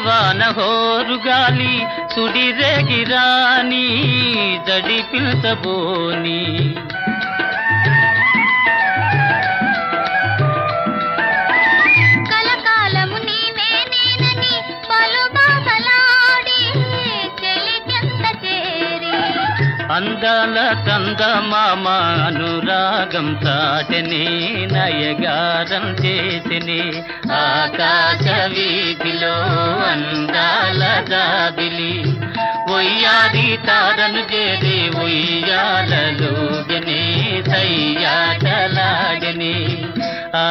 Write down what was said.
వాన హోరుగాలి సుడిరేగిరాని జడి పిల్చబోని కలకాలము నీవే నేనని పలు బాసలాడి చెలికెంత చేరి అందాల చందమామ అనురాగం చాటని నయగారం చేసిని ఆకాశ వీధిలో అందాల జాబిలి ఒయ్యారి తారను చేరి ఉయ్యాలలోగని సయ్యాటలాగని ఆ